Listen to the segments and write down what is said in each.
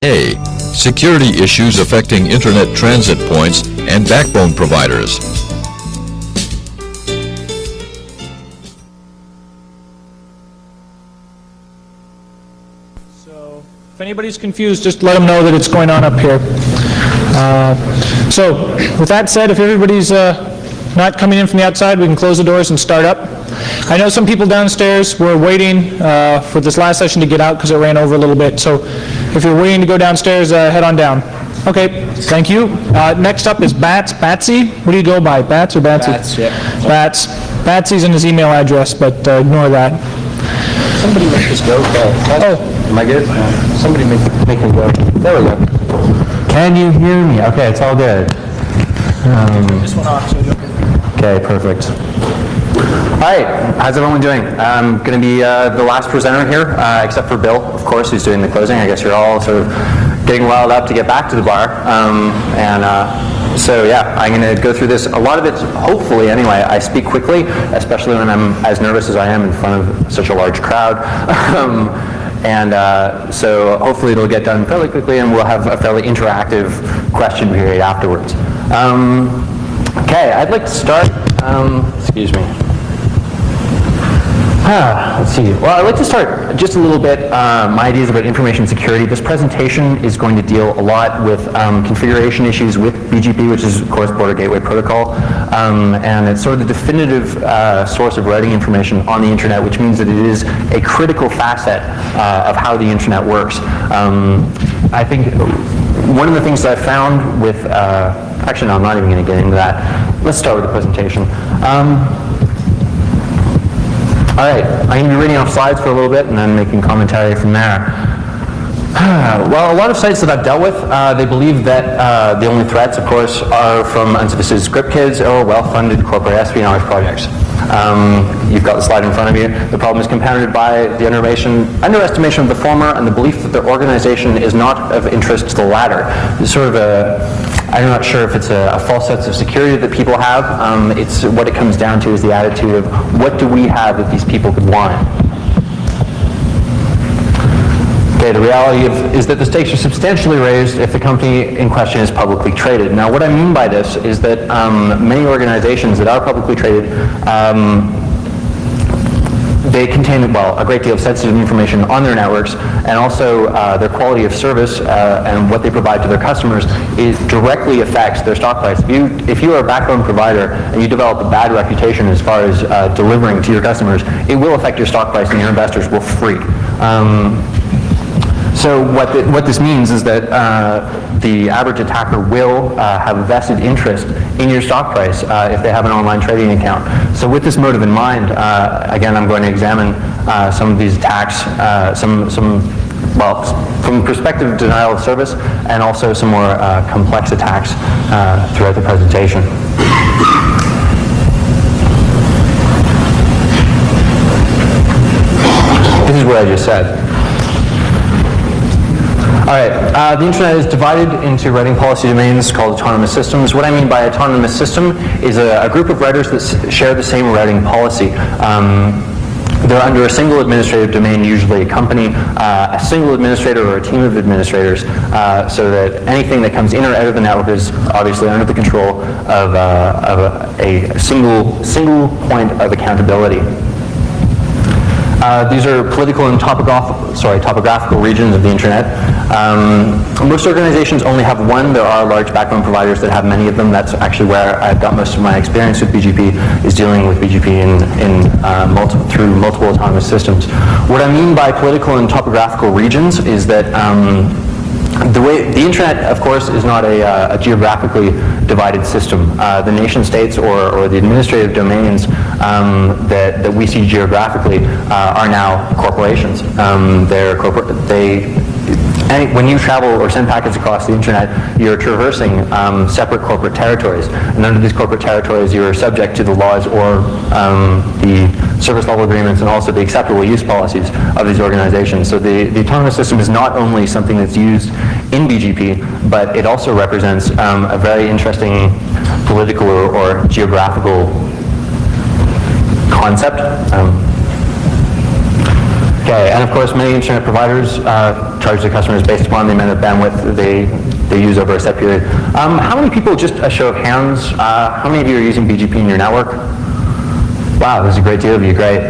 A. Security issues affecting Internet transit points and backbone providers. So, if anybody's confused, just let them know that it's going on up here. So, with that said, if everybody's not coming in from the outside, we can close the doors and start up. I know some people downstairs were waiting for this last session to get out because it ran over a little bit. So if you're waiting to go downstairs, head on down. Okay, thank you. Next up is Batz. Batsy? What do you go by, Batz or Batsy? Batz, yeah. Batz. Batsy's in his email address, but ignore that. Somebody make this go. Am I good? Somebody make me go. There we go. Can you hear me? Okay, it's all good. This one off, so Okay, perfect. All right, how's everyone doing? I'm going to be the last presenter here, except for Bill, of course, who's doing the closing. I guess you're all sort of getting riled up to get back to the bar. So yeah, I'm going to go through this. A lot of it, hopefully anyway, I speak quickly, especially when I'm as nervous as I am in front of such a large crowd. So hopefully it'll get done fairly quickly and we'll have a fairly interactive question period afterwards. Okay, I'd like to start, excuse me. Let's see. Well, I'd like to start just a little bit, my ideas about information security. This presentation is going to deal a lot with configuration issues with BGP, which is, of course, Border Gateway Protocol. And it's sort of the definitive source of routing information on the internet, which means that it is a critical facet of how the internet works. I think one of the things that I found with, actually, no, I'm not even going to get into that. Let's start with the presentation. All right, I'm going to be reading off slides for a little bit and then making commentary from there. Well, a lot of sites that I've dealt with, they believe that the only threats, of course, are from unsophisticated script kids or well-funded corporate espionage projects. You've got the slide in front of you. The problem is compounded by the underestimation of the former and the belief that their organization is not of interest to the latter. It's sort of I'm not sure if it's a false sense of security that people have. It's what it comes down to is the attitude of what do we have that these people could want. Okay, the reality is that the stakes are substantially raised if the company in question is publicly traded. Now, what I mean by this is that many organizations that are publicly traded, they contain, well, a great deal of sensitive information on their networks, and also their quality of service and what they provide to their customers directly affects their stock price. If you are a backbone provider and you develop a bad reputation as far as delivering to your customers, it will affect your stock price and your investors will freak. So what this means is that the average attacker will have a vested interest in your stock price if they have an online trading account. So with this motive in mind, again, I'm going to examine some of these attacks, well, from the perspective of denial of service, and also some more complex attacks throughout the presentation. This is what I just said. All right, the internet is divided into routing policy domains called autonomous systems. What I mean by autonomous system is a group of routers that share the same routing policy. They're under a single administrative domain, usually a company, a single administrator or a team of administrators, so that anything that comes in or out of the network is obviously under the control of a single point of accountability. These are political and topographical regions of the internet. Most organizations only have one. There are large backbone providers that have many of them. That's actually where I've got most of my experience with BGP, is dealing with BGP through multiple autonomous systems. What I mean by political and topographical regions is that the internet, of course, is not a geographically divided system. The nation states or the administrative domains that we see geographically are now corporations. When you travel or send packets across the internet, you're traversing separate corporate territories. And under these corporate territories, you're subject to the laws or the service level agreements and also the acceptable use policies of these organizations. So the autonomous system is not only something that's used in BGP, but it also represents a very interesting political or geographical concept. Okay, and of course, many internet providers charge their customers based upon the amount of bandwidth they use over a set period. How many people, just a show of hands, how many of you are using BGP in your network? Wow, there's a great deal of you, great.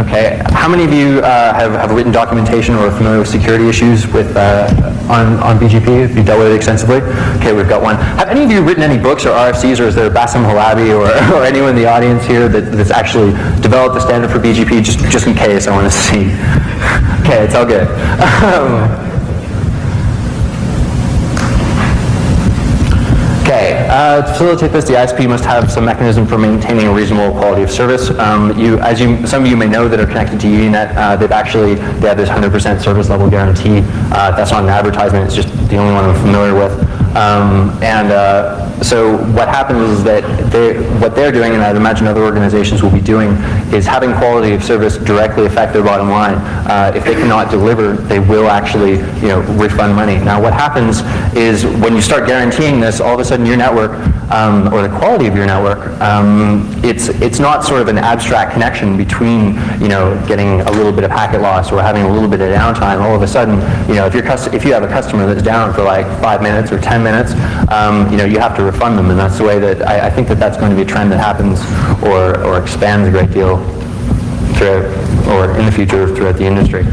Okay, how many of you have written documentation or are familiar with security issues with on BGP? Have you dealt with it extensively? Okay, we've got one. Have any of you written any books or RFCs, or is there Bassem Halabi or anyone in the audience here that's actually developed the standard for BGP, just in case I want to see? Okay, it's all good. Okay, to facilitate this, the ISP must have some mechanism for maintaining a reasonable quality of service. Some of you may know that are connected to UNet, they have this 100% service level guarantee. That's not an advertisement, it's just the only one I'm familiar with. So what happens is that what they're doing, and I'd imagine other organizations will be doing, is having quality of service directly affect their bottom line. If they cannot deliver, they will actually, refund money. Now, what happens is when you start guaranteeing this, all of a sudden your network, or the quality of your network, it's not sort of an abstract connection between, getting a little bit of packet loss or having a little bit of downtime. All of a sudden, if you have a customer that's down for like 5 minutes or 10 minutes, you have to refund them, and that's the way that I think that's going to be a trend that happens or expands a great deal throughout, or in the future throughout the industry.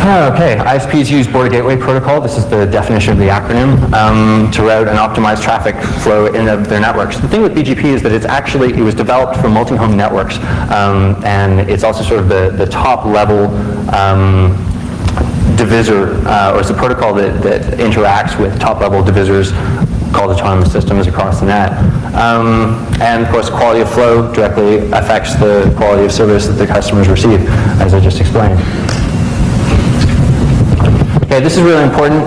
Okay, ISPs use Border Gateway Protocol. This is the definition of the acronym, to route and optimize traffic flow in their networks. The thing with BGP is that it was developed for multi-home networks, and it's also sort of the top level divisor, or it's a protocol that interacts with top-level divisors called autonomous systems across the net. And of course, quality of flow directly affects the quality of service that the customers receive, as I just explained. Okay, this is really important.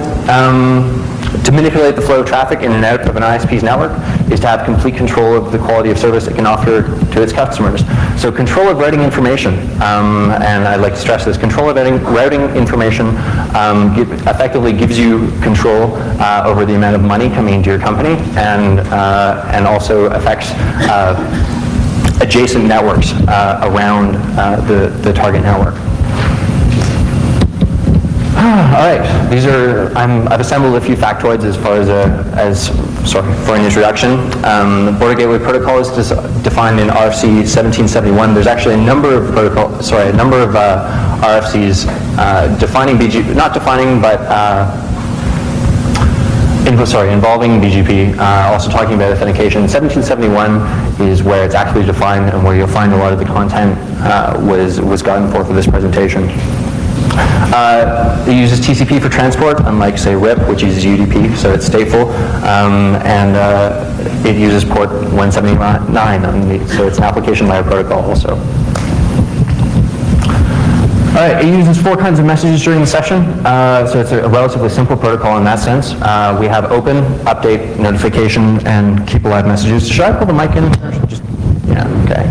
To manipulate the flow of traffic in and out of an ISP's network is to have complete control of the quality of service it can offer to its customers. So control of routing information, and I'd like to stress this, control of routing information effectively gives you control over the amount of money coming into your company, and also affects adjacent networks around the target network. All right, I've assembled a few factoids as far as for an introduction. The Border Gateway Protocol is defined in RFC 1771. There's actually a number of RFCs defining BGP, not defining, but involving BGP, also talking about authentication. 1771 is where it's actually defined and where you'll find a lot of the content was gotten forth for this presentation. It uses TCP for transport, unlike, say, RIP, which uses UDP, so it's stateful, and it uses port 179, so it's an application layer protocol also. All right, it uses 4 kinds of messages during the session, so it's a relatively simple protocol in that sense. We have open, update, notification, and keep alive messages. Should I pull the mic in? Or should I just, yeah, okay.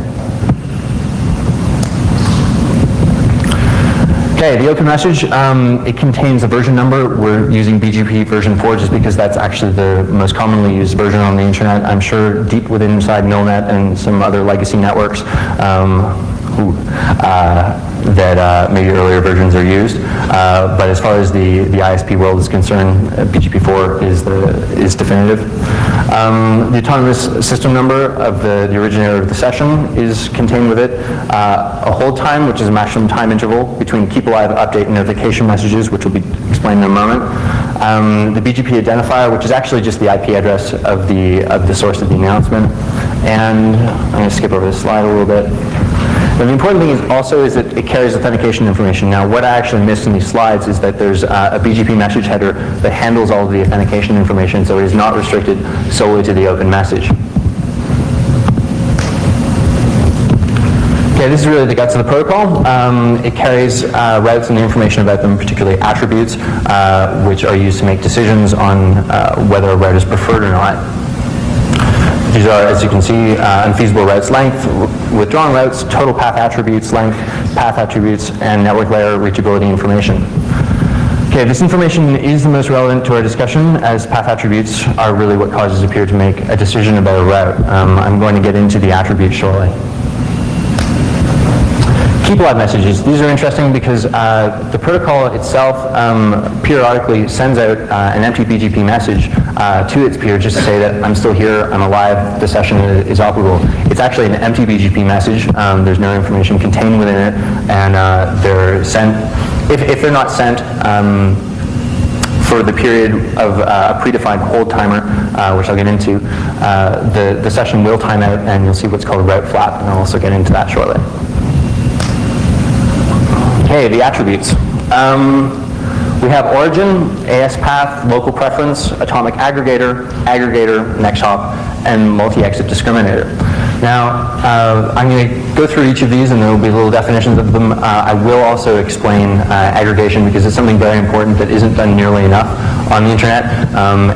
Okay, the open message, it contains a version number. We're using BGP version 4 just because that's actually the most commonly used version on the internet. I'm sure deep within inside Milnet and some other legacy networks that maybe earlier versions are used. But as far as the ISP world is concerned, BGP 4 is definitive. The autonomous system number of the originator of the session is contained with it. A hold time, which is a maximum time interval between keep alive, update, and notification messages, which will be explained in a moment. The BGP identifier, which is actually just the IP address of the source of the announcement. And I'm going to skip over this slide a little bit. But the important thing is that it carries authentication information. Now, what I actually missed in these slides is that there's a BGP message header that handles all of the authentication information, so it is not restricted solely to the open message. Okay, this is really the guts of the protocol. It carries routes and the information about them, particularly attributes, which are used to make decisions on whether a route is preferred or not. These are, as you can see, unfeasible routes length, withdrawn routes, total path attributes length, path attributes, and network layer reachability information. Okay, this information is the most relevant to our discussion, as path attributes are really what causes a peer to make a decision about a route. I'm going to get into the attributes shortly. keep alive messages. These are interesting because the protocol itself periodically sends out an empty BGP message to its peer just to say that I'm still here, I'm alive, the session is operable. It's actually an empty BGP message. There's no information contained within it, and they're sent, if they're not sent, for the period of a predefined hold timer, which I'll get into, the session will time out, and you'll see what's called a route flap, and I'll also get into that shortly. Okay, the attributes. We have origin, AS path, local preference, atomic aggregator, next hop, and multi-exit discriminator. Now, I'm going to go through each of these, and there will be little definitions of them. I will also explain aggregation because it's something very important that isn't done nearly enough on the internet.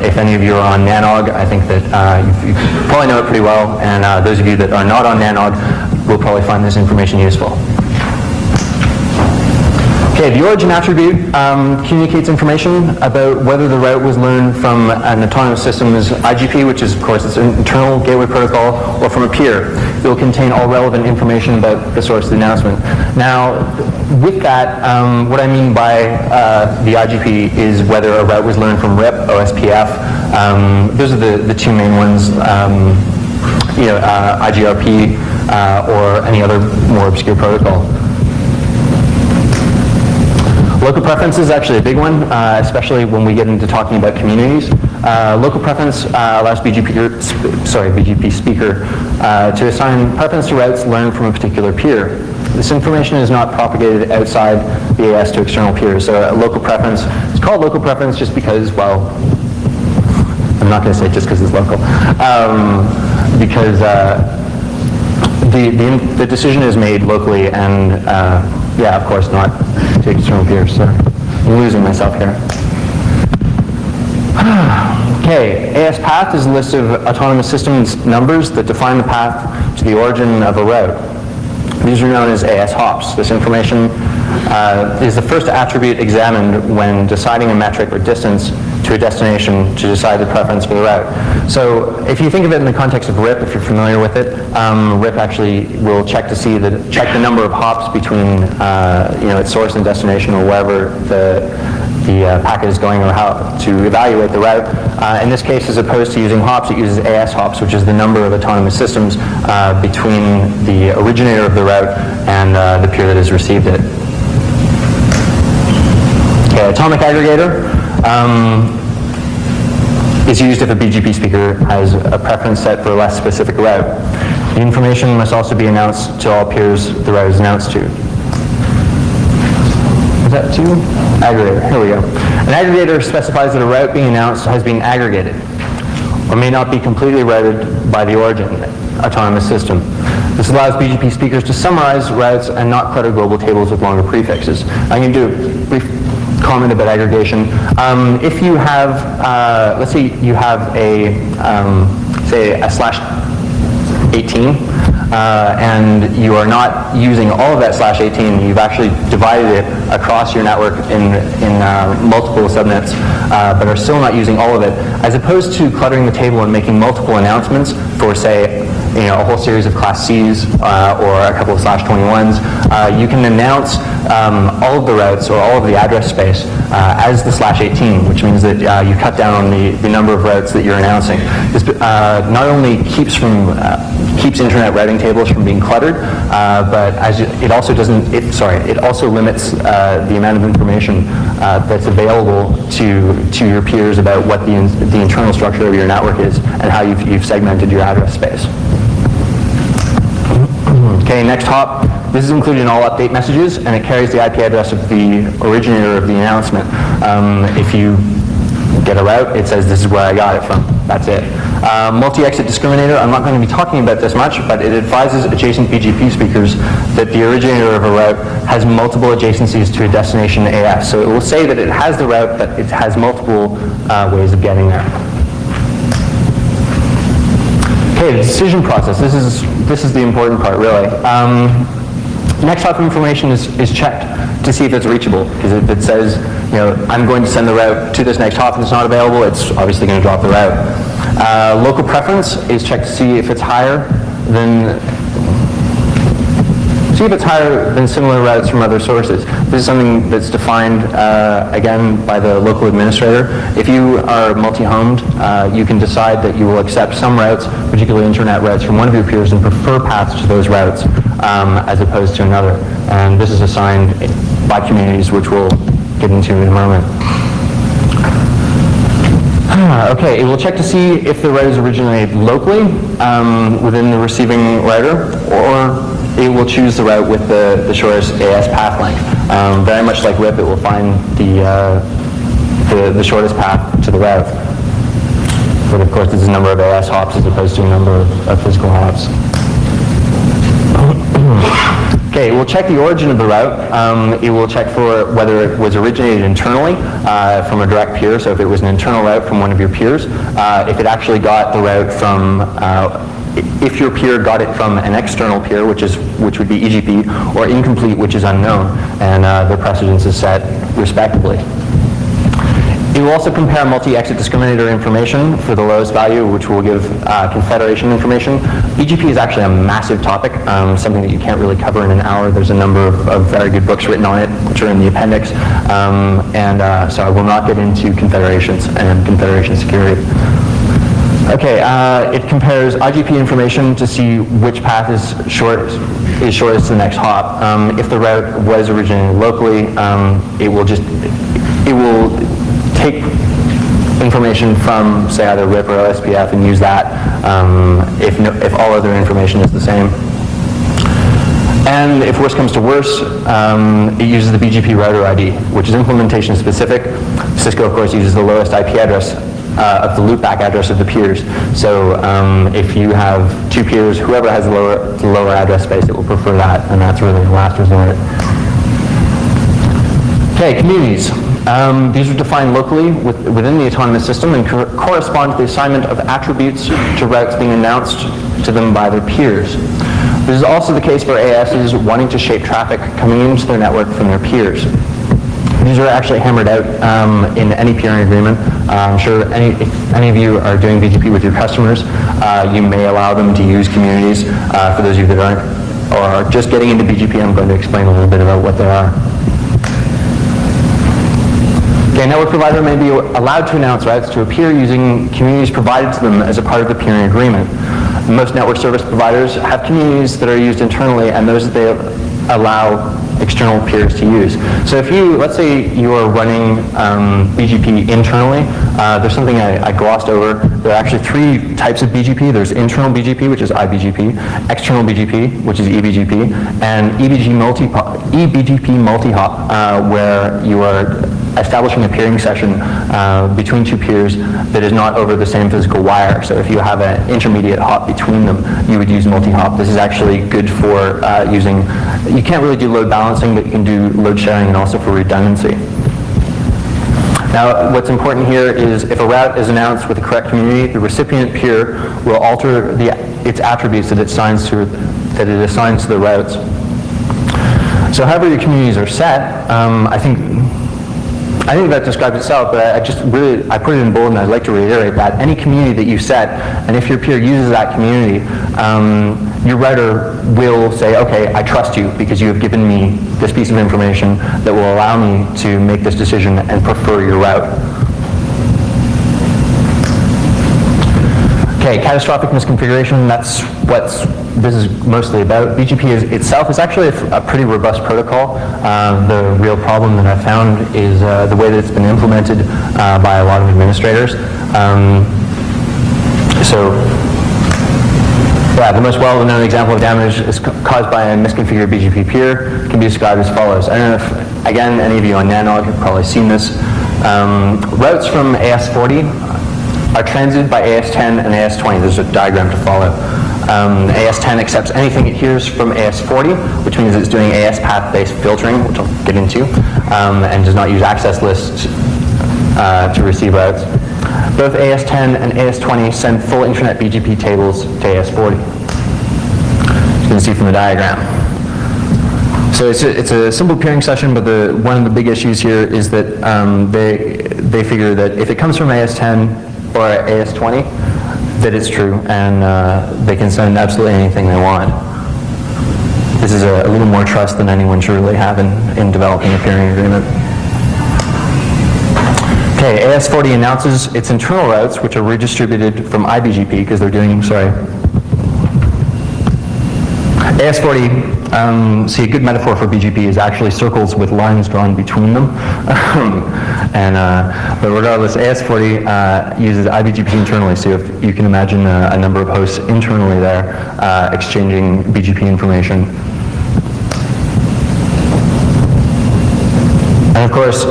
If any of you are on Nanog, I think that you probably know it pretty well, and those of you that are not on Nanog will probably find this information useful. Okay, the origin attribute communicates information about whether the route was learned from an autonomous system's IGP, which is, of course, its internal gateway protocol, or from a peer. It will contain all relevant information about the source of the announcement. Now, with that, what I mean by the IGP is whether a route was learned from RIP, OSPF. Those are the two main ones, IGRP, or any other more obscure protocol. Local preference is actually a big one, especially when we get into talking about communities. Local preference allows BGP speaker to assign preference to routes learned from a particular peer. This information is not propagated outside the AS to external peers. So a local preference is called local preference just because, well, I'm not going to say just because it's local, because the decision is made locally, and yeah, of course, not to external peers. So I'm losing myself here. Okay, AS path is a list of autonomous systems numbers that define the path to the origin of a route. These are known as AS hops. This information is the first attribute examined when deciding a metric or distance to a destination to decide the preference for the route. So if you think of it in the context of RIP, if you're familiar with it, RIP actually will check the number of hops between its source and destination, or wherever the packet is going, or how to evaluate the route. In this case, as opposed to using hops, it uses AS hops, which is the number of autonomous systems between the originator of the route and the peer that has received it. Okay, atomic aggregator is used if a BGP speaker has a preference set for a less specific route. The information must also be announced to all peers the route is announced to. Is that two? Aggregator, here we go. An aggregator specifies that a route being announced has been aggregated, or may not be completely routed by the origin autonomous system. This allows BGP speakers to summarize routes and not clutter global tables with longer prefixes. I'm going to do a brief comment about aggregation. If you have, let's say you have a /18, and you are not using all of that /18, you've actually divided it across your network in multiple subnets, but are still not using all of it, as opposed to cluttering the table and making multiple announcements for, say, a whole series of class Cs or a couple of /21s, you can announce all of the routes or all of the address space as the /18, which means that you cut down on the number of routes that you're announcing. This not only keeps internet routing tables from being cluttered, but it also limits the amount of information that's available to your peers about what the internal structure of your network is and how you've segmented your address space. Okay, next hop. This is included in all update messages, and it carries the IP address of the originator of the announcement. If you get a route, it says this is where I got it from. That's it. Multi-exit discriminator, I'm not going to be talking about this much, but it advises adjacent BGP speakers that the originator of a route has multiple adjacencies to a destination AS. So it will say that it has the route, but it has multiple ways of getting there. Okay, the decision process. This is the important part, really. Next hop information is checked to see if it's reachable, because if it says, I'm going to send the route to this next hop and it's not available, it's obviously going to drop the route. Local preference is checked to see if it's higher than, see if it's higher than similar routes from other sources. This is something that's defined, again, by the local administrator. If you are multi-homed, you can decide that you will accept some routes, particularly internet routes, from one of your peers and prefer paths to those routes as opposed to another. And this is assigned by communities, which we'll get into in a moment. Okay, it will check to see if the route is originated locally within the receiving router, or it will choose the route with the shortest AS path length. Very much like RIP, it will find the shortest path to the route. But of course, this is a number of AS hops as opposed to a number of physical hops. Okay, we'll check the origin of the route. It will check for whether it was originated internally from a direct peer, so if it was an internal route from one of your peers. If it actually got the route from, if your peer got it from an external peer, which would be EGP, or incomplete, which is unknown, and their precedence is set respectively. It will also compare multi-exit discriminator information for the lowest value, which will give confederation information. BGP is actually a massive topic, something that you can't really cover in an hour. There's a number of very good books written on it, which are in the appendix. So I will not get into confederations and confederation security. Okay, it compares IGP information to see which path is shortest to the next hop. If the route was originated locally, it will take information from, say, either RIP or OSPF and use that if all other information is the same. And if worse comes to worse, it uses the BGP router ID, which is implementation specific. Cisco, of course, uses the lowest IP address of the loopback address of the peers. So if you have two peers, whoever has the lower address space, it will prefer that, and that's really the last resort. Okay, communities. These are defined locally within the autonomous system and correspond to the assignment of attributes to routes being announced to them by their peers. This is also the case for ASs wanting to shape traffic coming into their network from their peers. These are actually hammered out in any peering agreement. I'm sure if any of you are doing BGP with your customers, you may allow them to use communities. For those of you that aren't, or just getting into BGP, I'm going to explain a little bit about what they are. Okay, a network provider may be allowed to announce routes to a peer using communities provided to them as a part of the peering agreement. Most network service providers have communities that are used internally and those that they allow external peers to use. So if you, let's say you are running BGP internally, there's something I glossed over. There are actually three types of BGP. There's internal BGP, which is IBGP, external BGP, which is EBGP, and EBGP multi-hop, where you are establishing a peering session between two peers that is not over the same physical wire. So if you have an intermediate hop between them, you would use multi-hop. This is actually good for using, you can't really do load balancing, but you can do load sharing and also for redundancy. Now, what's important here is if a route is announced with the correct community, the recipient peer will alter its attributes that it assigns to the routes. So however your communities are set, I think that describes itself, but I put it in bold and I'd like to reiterate that any community that you set, and if your peer uses that community, your router will say, okay, I trust you because you have given me this piece of information that will allow me to make this decision and prefer your route. Okay, catastrophic misconfiguration, that's what this is mostly about. BGP itself is actually a pretty robust protocol. The real problem that I found is the way that it's been implemented by a lot of administrators. The most well-known example of damage is caused by a misconfigured BGP peer can be described as follows. I don't know if, again, any of you on Nanog have probably seen this. Routes from AS40 are transited by AS10 and AS20. There's a diagram to follow. AS10 accepts anything it hears from AS40, which means it's doing AS path-based filtering, which I'll get into, and does not use access lists to receive routes. Both AS10 and AS20 send full internet BGP tables to AS40. As you can see from the diagram. So it's a simple peering session, but one of the big issues here is that they figure that if it comes from AS10 or AS20, that it's true, and they can send absolutely anything they want. This is a little more trust than anyone should really have in developing a peering agreement. Okay, AS40 announces its internal routes, which are redistributed from IBGP, because they're doing, AS40, see, a good metaphor for BGP is actually circles with lines drawn between them. But regardless, AS40 uses IBGP internally, so if you can imagine a number of hosts internally there exchanging BGP information. And of course,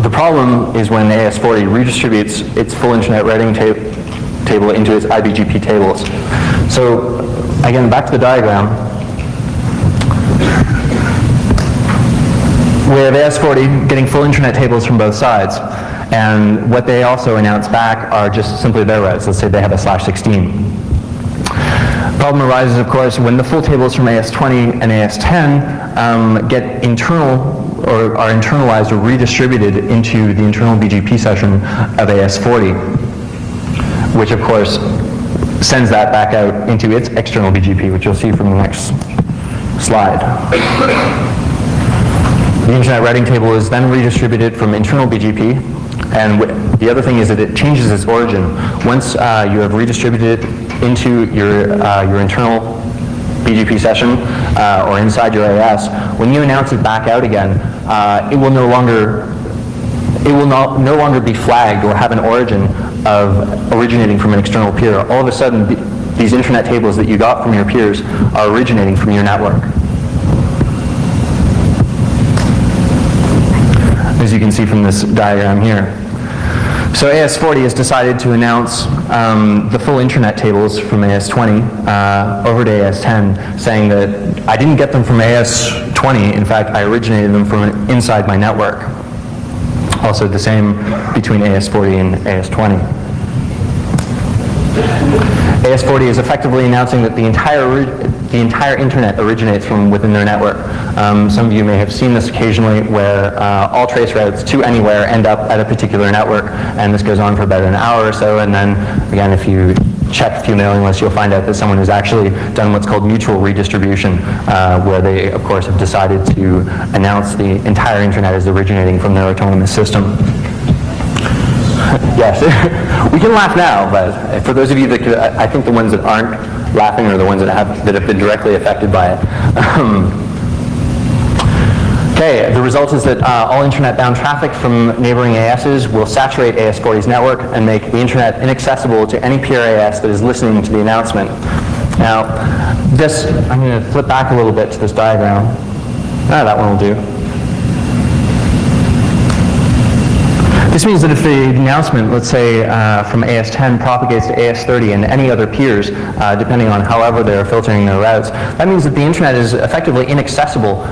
the problem is when AS40 redistributes its full internet routing table into its IBGP tables. So again, back to the diagram. We have AS40 getting full internet tables from both sides. And what they also announce back are just simply their routes. Let's say they have a /16. Problem arises, of course, when the full tables from AS20 and AS10 get internal or are internalized or redistributed into the internal BGP session of AS40, which of course sends that back out into its external BGP, which you'll see from the next slide. The internet routing table is then redistributed from internal BGP, and the other thing is that it changes its origin. Once you have redistributed it into your internal BGP session or inside your AS, when you announce it back out again, it will no longer be flagged or have an origin of originating from an external peer. All of a sudden, these internet tables that you got from your peers are originating from your network. As you can see from this diagram here. So AS40 has decided to announce the full internet tables from AS20 over to AS10, saying that I didn't get them from AS20, in fact I originated them from inside my network. Also the same between AS40 and AS20. AS40 is effectively announcing that the entire internet originates from within their network. Some of you may have seen this occasionally where all trace routes to anywhere end up at a particular network, and this goes on for about an hour or so, and then again, if you check a few mailing lists, you'll find out that someone has actually done what's called mutual redistribution, where they, of course, have decided to announce the entire internet as originating from their autonomous system. Yes, we can laugh now, but for those of you that could, I think the ones that aren't laughing are the ones that have been directly affected by it. Okay, the result is that all internet-bound traffic from neighboring ASs will saturate AS40's network and make the internet inaccessible to any peer AS that is listening to the announcement. Now, this, I'm going to flip back a little bit to this diagram. That one will do. This means that if the announcement, let's say from AS10 propagates to AS30 and any other peers, depending on however they're filtering their routes, that means that the internet is effectively inaccessible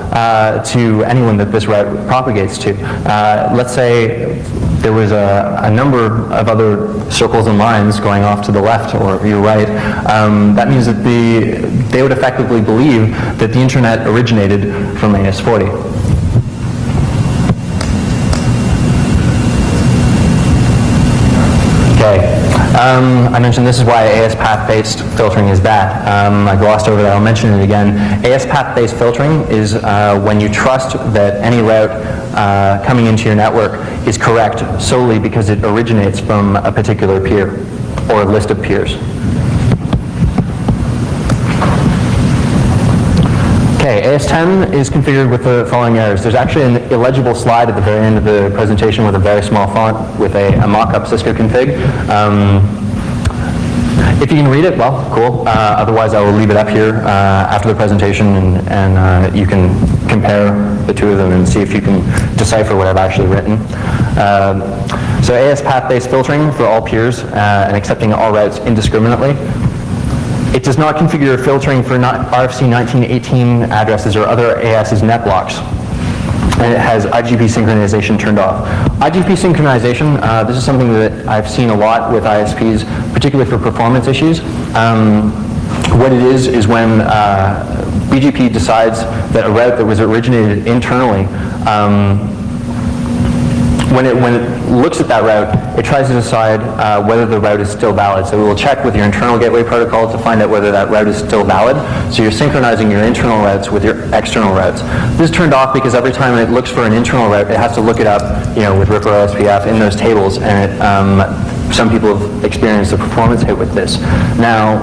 to anyone that this route propagates to. Let's say there was a number of other circles and lines going off to the left or your right. That means that they would effectively believe that the internet originated from AS40. Okay, I mentioned this is why AS path-based filtering is bad. I glossed over that, I'll mention it again. AS path-based filtering is when you trust that any route coming into your network is correct solely because it originates from a particular peer or a list of peers. Okay, AS10 is configured with the following errors. There's actually an illegible slide at the very end of the presentation with a very small font with a mock-up Cisco config. If you can read it, well, cool. Otherwise, I will leave it up here after the presentation, and you can compare the two of them and see if you can decipher what I've actually written. So AS path-based filtering for all peers and accepting all routes indiscriminately. It does not configure filtering for RFC 1918 addresses or other AS's net blocks. And it has IGP synchronization turned off. IGP synchronization, this is something that I've seen a lot with ISPs, particularly for performance issues. What it is when BGP decides that a route that was originated internally when it looks at that route, it tries to decide whether the route is still valid. So it will check with your internal gateway protocol to find out whether that route is still valid. So you're synchronizing your internal routes with your external routes. This is turned off because every time it looks for an internal route, it has to look it up, with RIP or OSPF in those tables, and some people have experienced a performance hit with this. Now,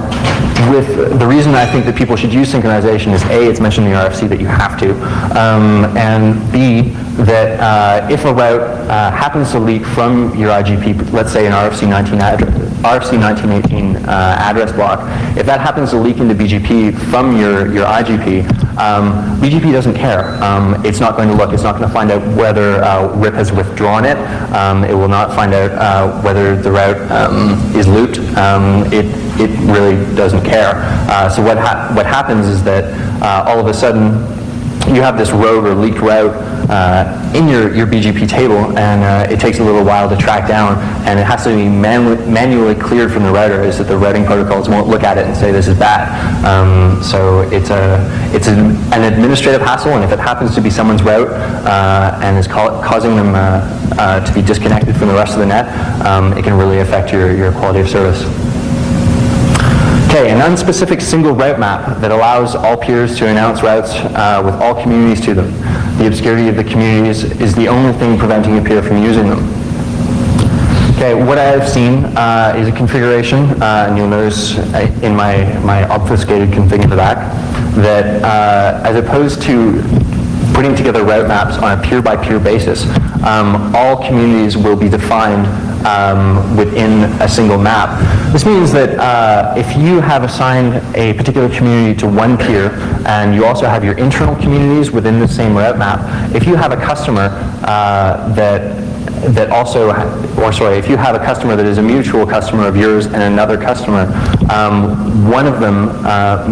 with the reason I think that people should use synchronization is A, it's mentioned in the RFC that you have to, and B, that if a route happens to leak from your IGP, let's say an RFC 1918 address block, if that happens to leak into BGP from your IGP, BGP doesn't care. It's not going to look. It's not going to find out whether RIP has withdrawn it. It will not find out whether the route is looped. It really doesn't care. So what happens is that all of a sudden you have this rogue or leaked route in your BGP table, and it takes a little while to track down, and it has to be manually cleared from the router, is that the routing protocols won't look at it and say this is bad. So it's an administrative hassle, and if it happens to be someone's route and is causing them to be disconnected from the rest of the net, it can really affect your quality of service. Okay, an unspecific single route map that allows all peers to announce routes with all communities to them. The obscurity of the communities is the only thing preventing a peer from using them. Okay, what I have seen is a configuration, and you'll notice in my obfuscated config in the back, that as opposed to putting together route maps on a peer-by-peer basis, all communities will be defined within a single map. This means that if you have assigned a particular community to one peer, and you also have your internal communities within the same route map, if you have a customer if you have a customer that is a mutual customer of yours and another customer, one of them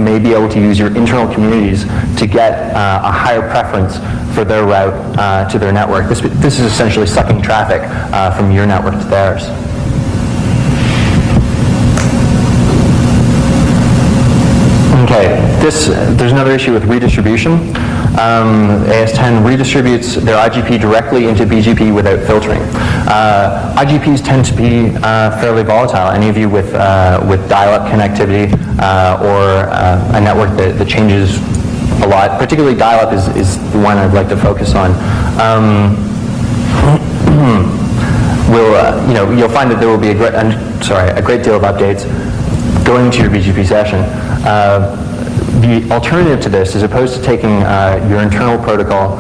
may be able to use your internal communities to get a higher preference for their route to their network. This is essentially sucking traffic from your network to theirs. Okay, there's another issue with redistribution. AS10 redistributes their IGP directly into BGP without filtering. IGPs tend to be fairly volatile. Any of you with dial-up connectivity or a network that changes a lot, particularly dial-up is the one I'd like to focus on. You'll find that there will be a great deal of updates going to your BGP session. The alternative to this, as opposed to taking your internal protocol,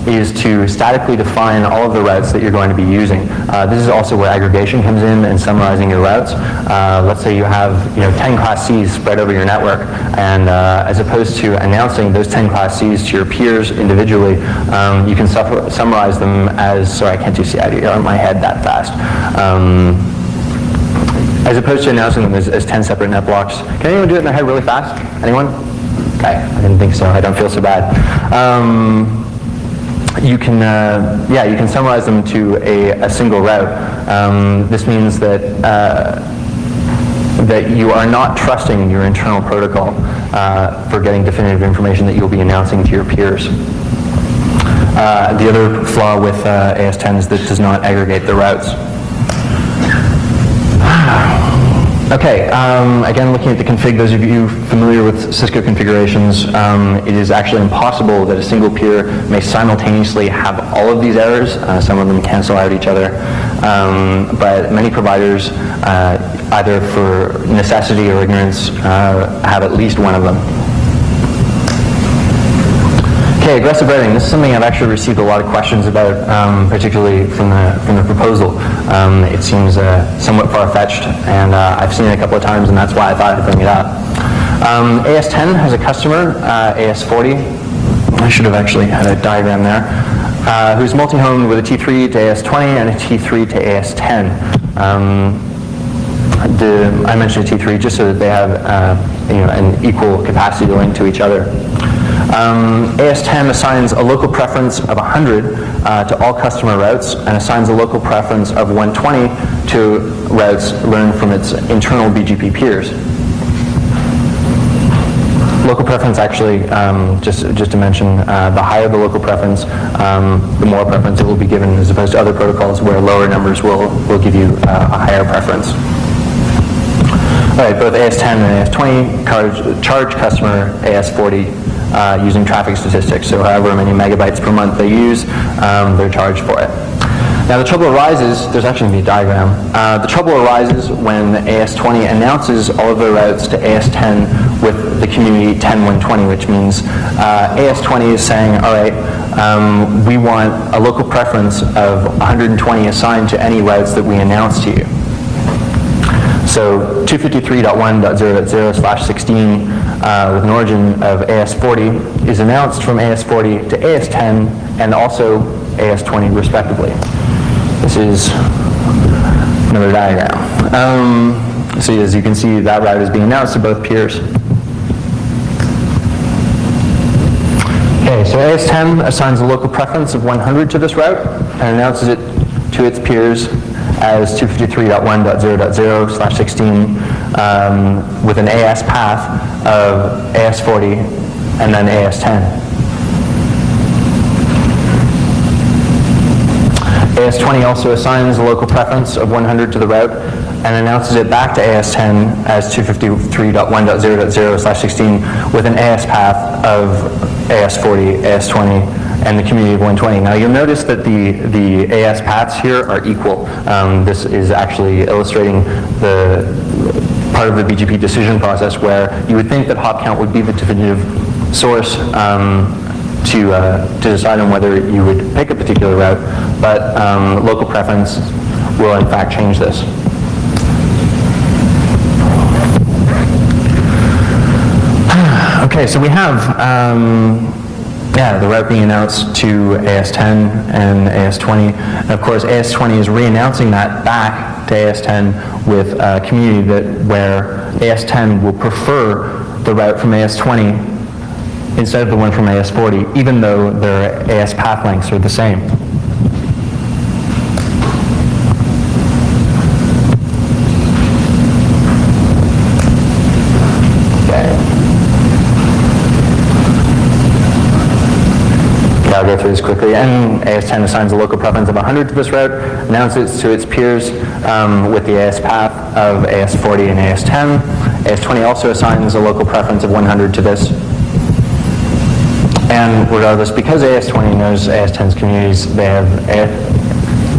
is to statically define all of the routes that you're going to be using. This is also where aggregation comes in and summarizing your routes. Let's say you have 10 Class Cs spread over your network, and as opposed to announcing those 10 Class Cs to your peers individually, you can summarize them as, sorry, I can't do CID on my head that fast. As opposed to announcing them as 10 separate net blocks. Can anyone do it in their head really fast? Anyone? Okay, I didn't think so. I don't feel so bad. You can summarize them to a single route. This means that you are not trusting your internal protocol for getting definitive information that you'll be announcing to your peers. The other flaw with AS10 is that it does not aggregate the routes. Okay, again, looking at the config, those of you familiar with Cisco configurations, it is actually impossible that a single peer may simultaneously have all of these errors. Some of them cancel out each other, but many providers, either for necessity or ignorance, have at least one of them. Okay, aggressive routing. This is something I've actually received a lot of questions about, particularly from the proposal. It seems somewhat far-fetched, and I've seen it a couple of times, and that's why I thought I'd bring it up. AS10 has a customer, AS40. I should have actually had a diagram there. Who's multi-homed with a T3 to AS20 and a T3 to AS10. I mentioned a T3 just so that they have an equal capacity link to each other. AS10 assigns a local preference of 100 to all customer routes and assigns a local preference of 120 to routes learned from its internal BGP peers. Local preference actually, just to mention, the higher the local preference, the more preference it will be given, as opposed to other protocols where lower numbers will give you a higher preference. All right, both AS10 and AS20 charge customer AS40 using traffic statistics. So however many megabytes per month they use, they're charged for it. Now the trouble arises, there's actually going to be a diagram. The trouble arises when AS20 announces all of their routes to AS10 with the community 10.120, which means AS20 is saying, all right, we want a local preference of 120 assigned to any routes that we announce to you. So 253.1.0.0/16 with an origin of AS40 is announced from AS40 to AS10 and also AS20 respectively. This is another diagram. So as you can see, that route is being announced to both peers. Okay, so AS10 assigns a local preference of 100 to this route and announces it to its peers as 253.1.0.0/16 with an AS path of AS40 and then AS10. AS20 also assigns a local preference of 100 to the route and announces it back to AS10 as 253.1.0.0/16 with an AS path of AS40, AS20, and the community of 120. Now you'll notice that the AS paths here are equal. This is actually illustrating the part of the BGP decision process where you would think that hop count would be the definitive source to decide on whether you would pick a particular route, but local preference will in fact change this. Okay, so we have the route being announced to AS10 and AS20. And of course, AS20 is re-announcing that back to AS10 with a community where AS10 will prefer the route from AS20 instead of the one from AS40, even though their AS path lengths are the same. I'll go through this quickly. And AS10 assigns a local preference of 100 to this route, announces it to its peers with the AS path of AS40 and AS10. AS20 also assigns a local preference of 100 to this. And regardless, because AS20 knows AS10's communities,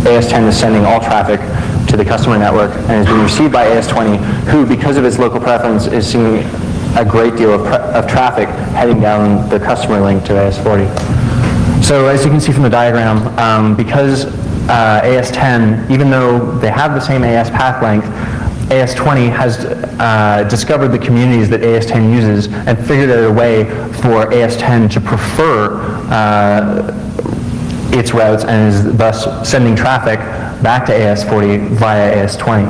AS10 is sending all traffic to the customer network and is being received by AS20, who, because of its local preference, is seeing a great deal of traffic heading down the customer link to AS40. So as you can see from the diagram, because AS10, even though they have the same AS path length, AS20 has discovered the communities that AS10 uses and figured out a way for AS10 to prefer its routes and is thus sending traffic back to AS40 via AS20.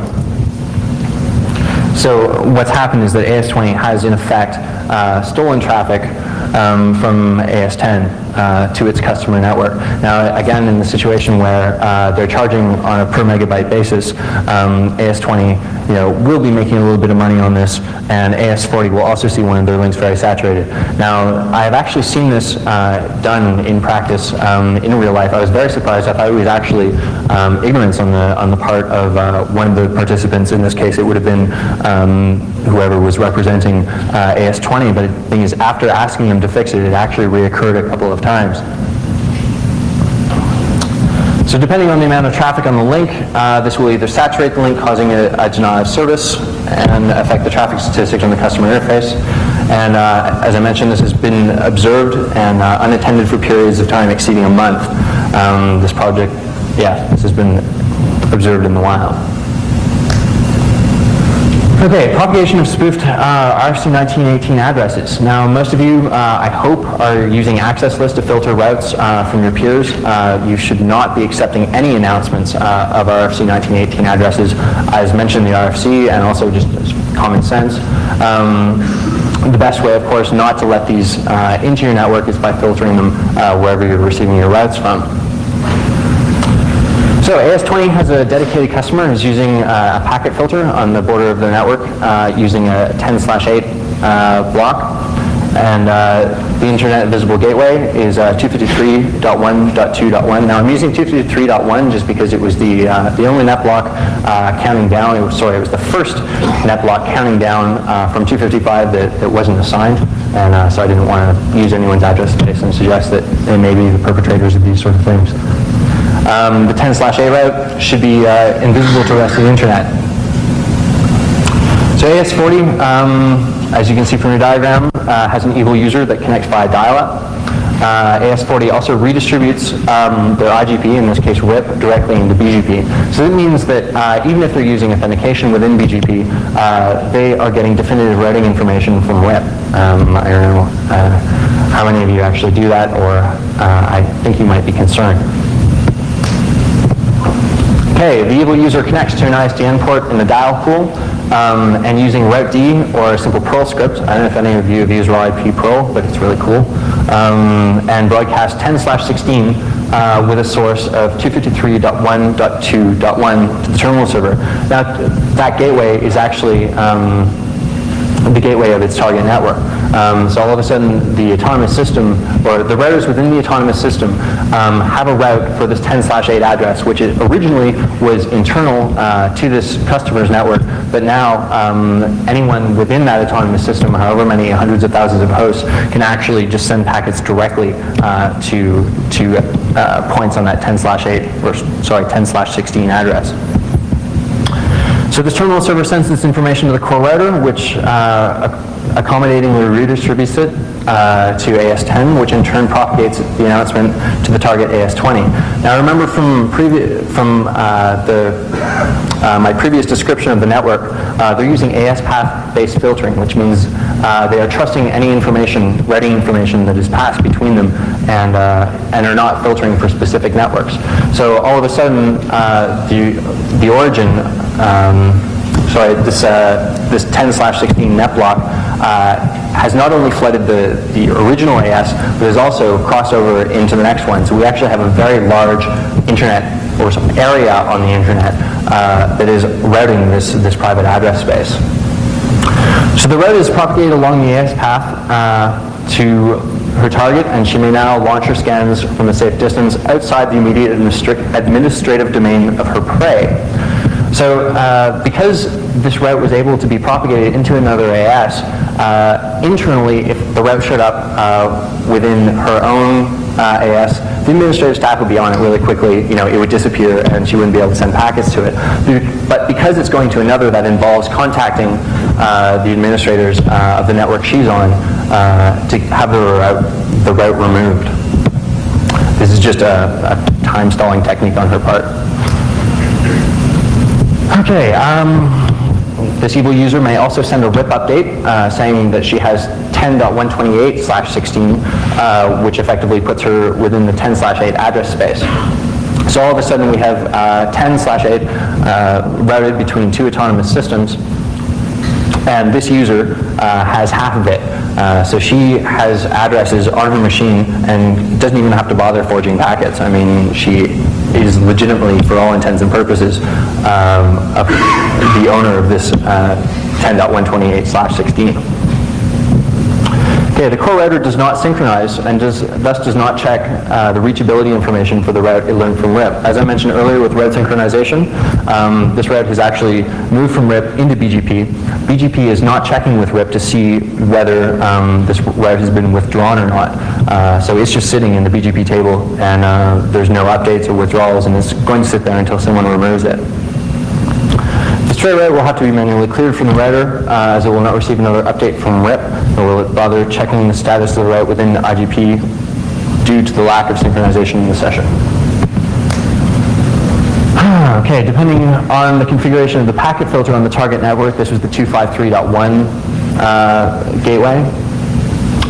So what's happened is that AS20 has in effect stolen traffic from AS10 to its customer network. Now, again, in the situation where they're charging on a per megabyte basis, AS20, will be making a little bit of money on this, and AS40 will also see one of their links very saturated. Now, I have actually seen this done in practice in real life. I was very surprised. I thought it was actually ignorance on the part of one of the participants. In this case, it would have been whoever was representing AS20, but the thing is, after asking them to fix it, it actually reoccurred a couple of times. So depending on the amount of traffic on the link, this will either saturate the link, causing a denial of service, and affect the traffic statistics on the customer interface. And as I mentioned, this has been observed and unattended for periods of time exceeding a month. This project, this has been observed in the wild. Okay, propagation of spoofed RFC 1918 addresses. Now, most of you, I hope, are using access list to filter routes from your peers. You should not be accepting any announcements of RFC 1918 addresses, as mentioned in the RFC, and also just common sense. The best way, of course, not to let these into your network is by filtering them wherever you're receiving your routes from. So AS20 has a dedicated customer who's using a packet filter on the border of the network using a 10/8 block. And the Internet Visible Gateway is 253.1.2.1. Now I'm using 253.1 just because it was the only net block counting down. It was the first net block counting down from 255 that wasn't assigned. And so I didn't want to use anyone's address space and suggest that they may be the perpetrators of these sort of things. The 10/A route should be invisible to the rest of the Internet. So AS40, as you can see from your diagram, has an evil user that connects via dial-up. AS40 also redistributes the IGP, in this case RIP, directly into BGP. So that means that even if they're using authentication within BGP, they are getting definitive routing information from RIP. I don't know how many of you actually do that, or I think you might be concerned. Okay, the evil user connects to an ISDN port in the dial pool, and using route D or a simple Perl script. I don't know if any of you have used raw IP Perl, but it's really cool. And broadcast 10/16 with a source of 253.1.2.1 to the terminal server. Now, that gateway is actually the gateway of its target network. So all of a sudden, the autonomous system, or the routers within the autonomous system, have a route for this 10/8 address, which originally was internal to this customer's network, but now anyone within that autonomous system, however many hundreds of thousands of hosts, can actually just send packets directly to points on that 10/16 address. So this terminal server sends this information to the core router, which accommodatingly redistributes it to AS10, which in turn propagates the announcement to the target AS20. Now remember from my previous description of the network, they're using AS path-based filtering, which means they are trusting any information, routing information that is passed between them, and are not filtering for specific networks. So all of a sudden, the origin, this 10/16 net block has not only flooded the original AS, but has also crossed over into the next one. So we actually have a very large internet, or some area on the internet that is routing this private address space. So the route is propagated along the AS path to her target, and she may now launch her scans from a safe distance outside the immediate administrative domain of her prey. So because this route was able to be propagated into another AS, internally, if the route showed up within her own AS, the administrative staff would be on it really quickly. It would disappear and she wouldn't be able to send packets to it. But because it's going to another, that involves contacting the administrators of the network she's on to have the route removed. This is just a time stalling technique on her part. Okay, this evil user may also send a RIP update saying that she has 10.128/16, which effectively puts her within the 10/8 address space. So all of a sudden we have 10/8 routed between two autonomous systems, and this user has half of it. So she has addresses on her machine and doesn't even have to bother forging packets. I mean, she is legitimately, for all intents and purposes, the owner of this 10.128/16. Okay, the core router does not synchronize and thus does not check the reachability information for the route it learned from RIP. As I mentioned earlier with route synchronization, this route has actually moved from RIP into BGP. BGP is not checking with RIP to see whether this route has been withdrawn or not. So it's just sitting in the BGP table, and there's no updates or withdrawals, and it's going to sit there until someone removes it. The stray route will have to be manually cleared from the router, as it will not receive another update from RIP, nor will it bother checking the status of the route within the IGP due to the lack of synchronization in the session. Okay, depending on the configuration of the packet filter on the target network, this was the 253.1 gateway.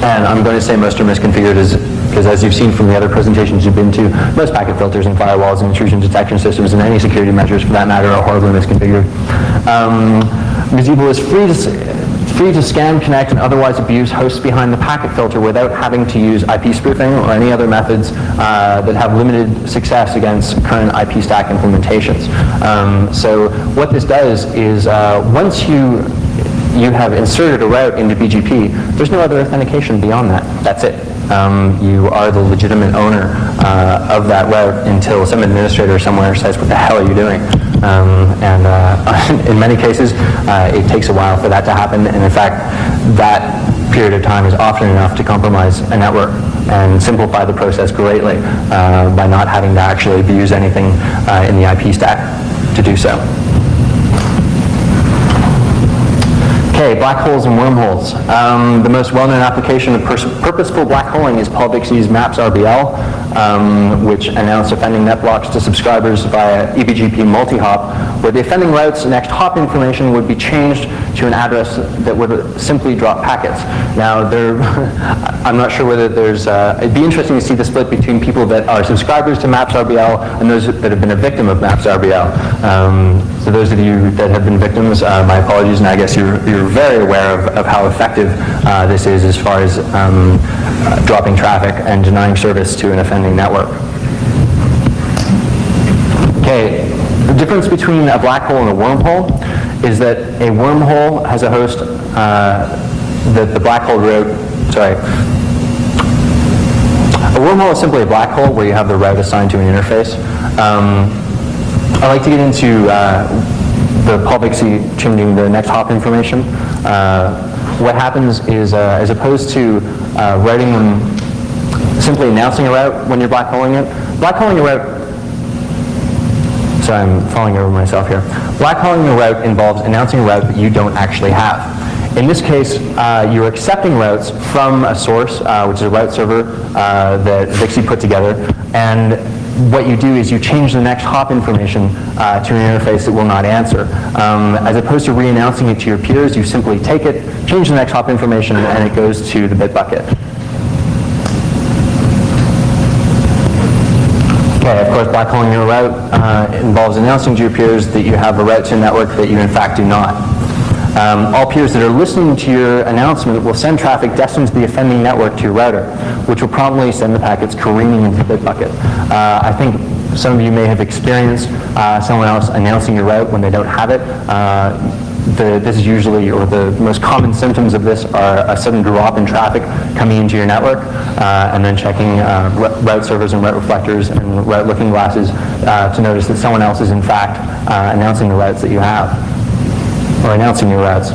And I'm going to say most are misconfigured because as you've seen from the other presentations you've been to, most packet filters and firewalls and intrusion detection systems and any security measures for that matter are horribly misconfigured. Gazebo is free to scan, connect, and otherwise abuse hosts behind the packet filter without having to use IP spoofing or any other methods that have limited success against current IP stack implementations. So what this does is once you you have inserted a route into BGP, there's no other authentication beyond that. That's it. You are the legitimate owner of that route until some administrator somewhere says, what the hell are you doing? In many cases, it takes a while for that to happen, and in fact, that period of time is often enough to compromise a network and simplify the process greatly by not having to actually use anything in the IP stack to do so. Okay, black holes and wormholes. The most well-known application of purposeful black holing is Paul Bixby's MAPS RBL, which announced offending net blocks to subscribers via eBGP multi-hop, where the offending route's next hop information would be changed to an address that would simply drop packets. Now, I'm not sure whether there's, it'd be interesting to see the split between people that are subscribers to MAPS RBL and those that have been a victim of MAPS RBL. So those of you that have been victims, my apologies, and I guess you're very aware of how effective this is as far as dropping traffic and denying service to an offending network. Okay, the difference between a black hole and a wormhole is that a wormhole has a host that the black hole route, a wormhole is simply a black hole where you have the route assigned to an interface. I'd like to get into the Paul Bixby changing the next hop information. What happens is, as opposed to writing them, simply announcing a route when you're black holing it, black holing a route, sorry, I'm falling over myself here. Black holing a route involves announcing a route that you don't actually have. In this case, you're accepting routes from a source, which is a route server that Bixby put together, and what you do is you change the next hop information to an interface that will not answer. As opposed to re-announcing it to your peers, you simply take it, change the next hop information, and it goes to the bit bucket. Okay, of course, black holing your route involves announcing to your peers that you have a route to a network that you in fact do not. All peers that are listening to your announcement will send traffic destined to the offending network to your router, which will promptly send the packets careening into the bit bucket. I think some of you may have experienced someone else announcing your route when they don't have it. This is usually, or the most common symptoms of this are a sudden drop in traffic coming into your network, and then checking route servers and route reflectors and route looking glasses to notice that someone else is in fact announcing the routes that you have, or announcing your routes.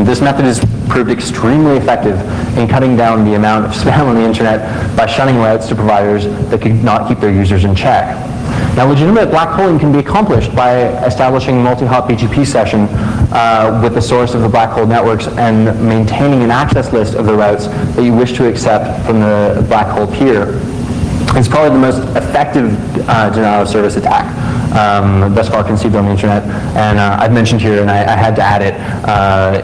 This method has proved extremely effective in cutting down the amount of spam on the internet by shunning routes to providers that could not keep their users in check. Now, legitimate black holing can be accomplished by establishing a multi-hop BGP session with the source of the black hole networks and maintaining an access list of the routes that you wish to accept from the black hole peer. It's probably the most effective denial of service attack thus far conceived on the internet, and I've mentioned here, and I had to add it,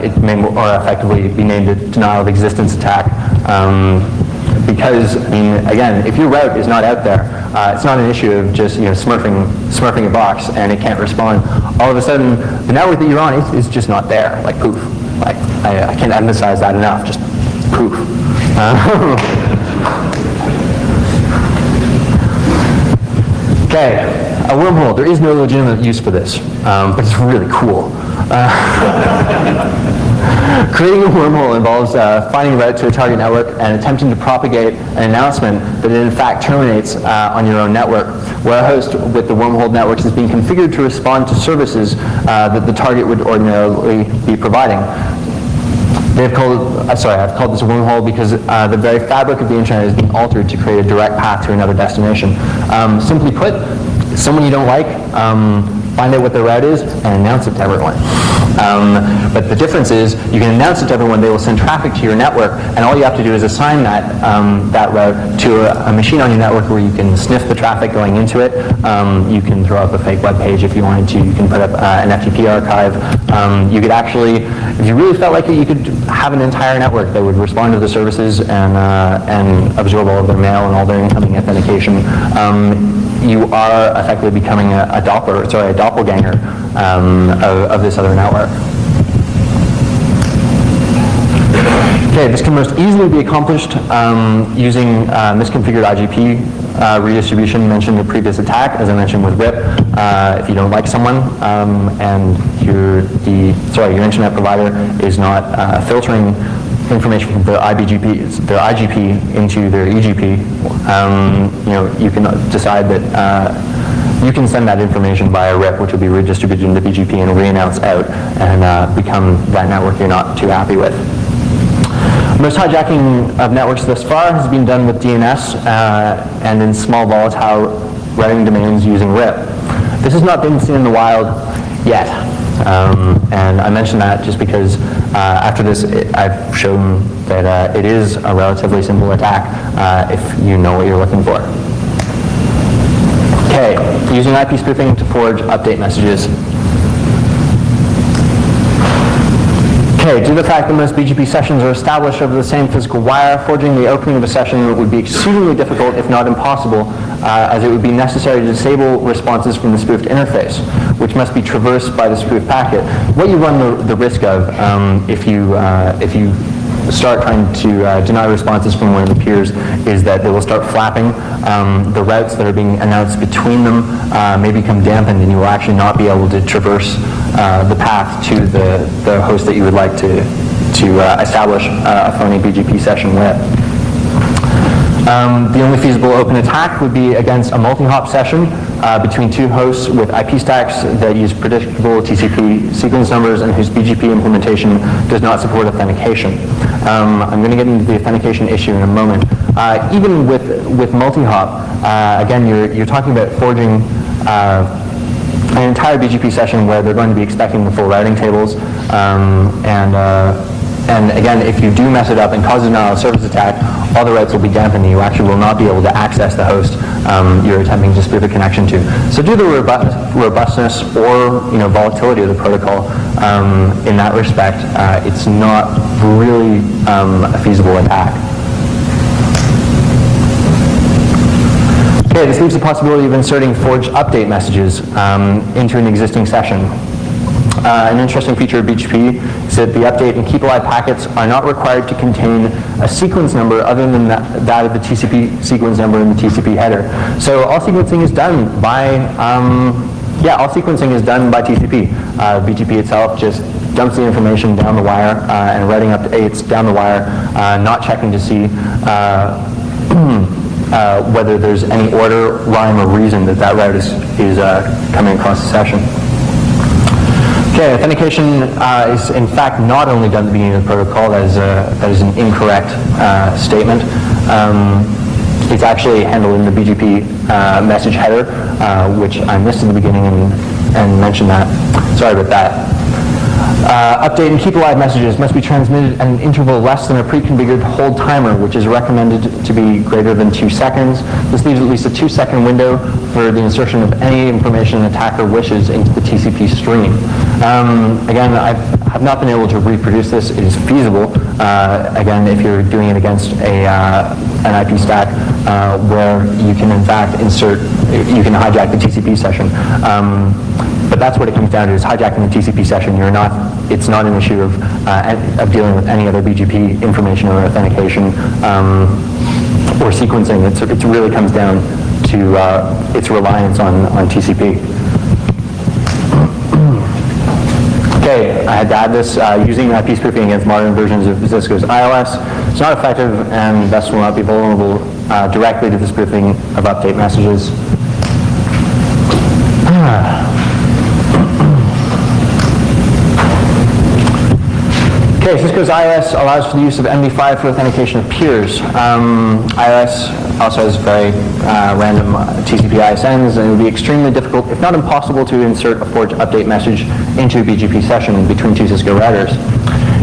it may more effectively be named a denial of existence attack, because, I mean, again, if your route is not out there, it's not an issue of just, smurfing a box and it can't respond. All of a sudden, the network that you're on is just not there, like poof. Like, I can't emphasize that enough, just poof. Okay, a wormhole. There is no legitimate use for this, but it's really cool. Creating a wormhole involves finding a route to a target network and attempting to propagate an announcement that it in fact terminates on your own network, where a host with the wormhole networks is being configured to respond to services that the target would ordinarily be providing. I've called this a wormhole because the very fabric of the internet is being altered to create a direct path to another destination. Simply put, someone you don't like, find out what their route is and announce it to everyone. But the difference is you can announce it to everyone, they will send traffic to your network, and all you have to do is assign that route to a machine on your network where you can sniff the traffic going into it. You can throw up a fake web page if you wanted to. You can put up an FTP archive. You could actually, if you really felt like it, you could have an entire network that would respond to the services and absorb all of their mail and all their incoming authentication. You are effectively becoming a doppelganger of this other network. Okay, this can most easily be accomplished using misconfigured IGP redistribution mentioned in the previous attack, as I mentioned with RIP. If you don't like someone and your internet provider is not filtering information from their IGP into their EGP, you can decide that you can send that information via RIP, which will be redistributed into BGP and re-announce out and become that network you're not too happy with. Most hijacking of networks thus far has been done with DNS and in small volatile routing domains using RIP. This has not been seen in the wild yet. And I mention that just because after this I've shown that it is a relatively simple attack if you know what you're looking for. Okay, using IP spoofing to forge update messages. Okay, due to the fact that most BGP sessions are established over the same physical wire, forging the opening of a session would be exceedingly difficult, if not impossible, as it would be necessary to disable responses from the spoofed interface, which must be traversed by the spoofed packet. What you run the risk of if you start trying to deny responses from one of the peers is that they will start flapping. The routes that are being announced between them may become dampened, and you will actually not be able to traverse the path to the host that you would like to establish a phony BGP session with. The only feasible open attack would be against a multi-hop session between two hosts with IP stacks that use predictable TCP sequence numbers and whose BGP implementation does not support authentication. I'm going to get into the authentication issue in a moment. Even with multi-hop, again, you're talking about forging an entire BGP session where they're going to be expecting the full routing tables, and again, if you do mess it up and cause a denial of service attack, all the routes will be dampened and you actually will not be able to access the host you're attempting to spoof a connection to. So due to the robustness or volatility of the protocol in that respect, it's not really a feasible attack. Okay, this leaves the possibility of inserting forged update messages into an existing session. An interesting feature of BGP is that the update and keep alive packets are not required to contain a sequence number other than that of the TCP sequence number in the TCP header. So all sequencing is done by TCP. BGP itself just dumps the information down the wire and writing updates down the wire, not checking to see whether there's any order, rhyme, or reason that route is coming across the session. Okay, authentication is in fact not only done at the beginning of the protocol. That is an incorrect statement. It's actually handled in the BGP message header, which I missed at the beginning and mentioned that. Sorry about that. Update and keep alive messages must be transmitted at an interval less than a pre-configured hold timer, which is recommended to be greater than 2 seconds. This leaves at least a 2-second window for the insertion of any information an attacker wishes into the TCP stream. Again, I've not been able to reproduce this. It is feasible, again, if you're doing it against an IP stack where you can in fact you can hijack the TCP session. But that's what it comes down to, is hijacking the TCP session. It's not an issue of dealing with any other BGP information or authentication or sequencing. It really comes down to its reliance on TCP. Okay, I had to add this. Using IP spoofing against modern versions of Cisco's iOS, it's not effective and thus will not be vulnerable directly to the spoofing of update messages. Okay, Cisco's iOS allows for the use of MD5 for authentication of peers. iOS also has very random TCP ISNs, and it would be extremely difficult, if not impossible, to insert a forged update message into a BGP session between two Cisco routers.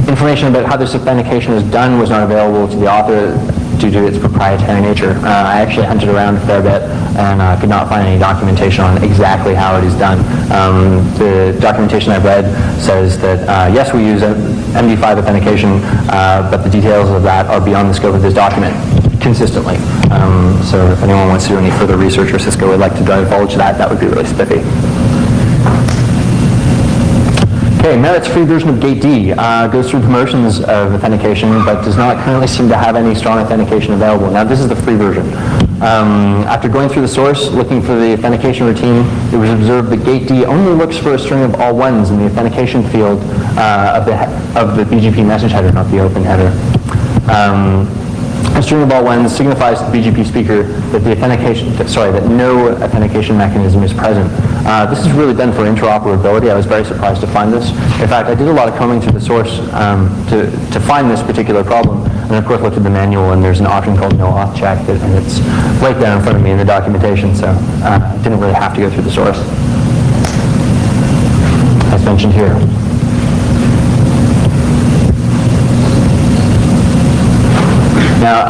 Information about how this authentication is done was not available to the author due to its proprietary nature. I actually hunted around a fair bit and could not find any documentation on exactly how it is done. The documentation I've read says that yes, we use MD5 authentication, but the details of that are beyond the scope of this document consistently. So if anyone wants to do any further research or Cisco would like to divulge that, that would be really spiffy. Okay, Merit's free version of GateD goes through the motions of authentication, but does not currently seem to have any strong authentication available. Now, this is the free version. After going through the source, looking for the authentication routine, it was observed that GateD only looks for a string of all ones in the authentication field of the BGP message header, not the open header. A string of all ones signifies to the BGP speaker that that no authentication mechanism is present. This is really done for interoperability. I was very surprised to find this. In fact, I did a lot of combing through the source to find this particular problem, and of course looked at the manual, and there's an option called no auth check, and it's right there in front of me in the documentation, so I didn't really have to go through the source, as mentioned here. Now,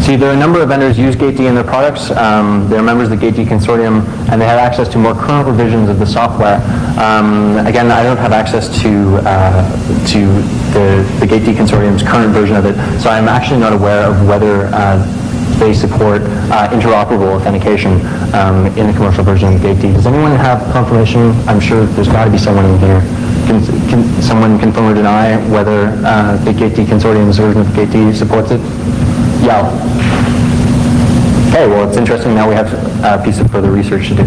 See, there are a number of vendors use GateD in their products. They're members of the GateD consortium, and they have access to more current revisions of the software. Again, I don't have access to the GateD consortium's current version of it, so I'm actually not aware of whether they support interoperable authentication in the commercial version of GateD. Does anyone have confirmation? I'm sure there's got to be someone in here. Can someone confirm or deny whether the GateD consortium's version of GateD supports it? Yeah. Okay, well, it's interesting. Now we have a piece of further research to do.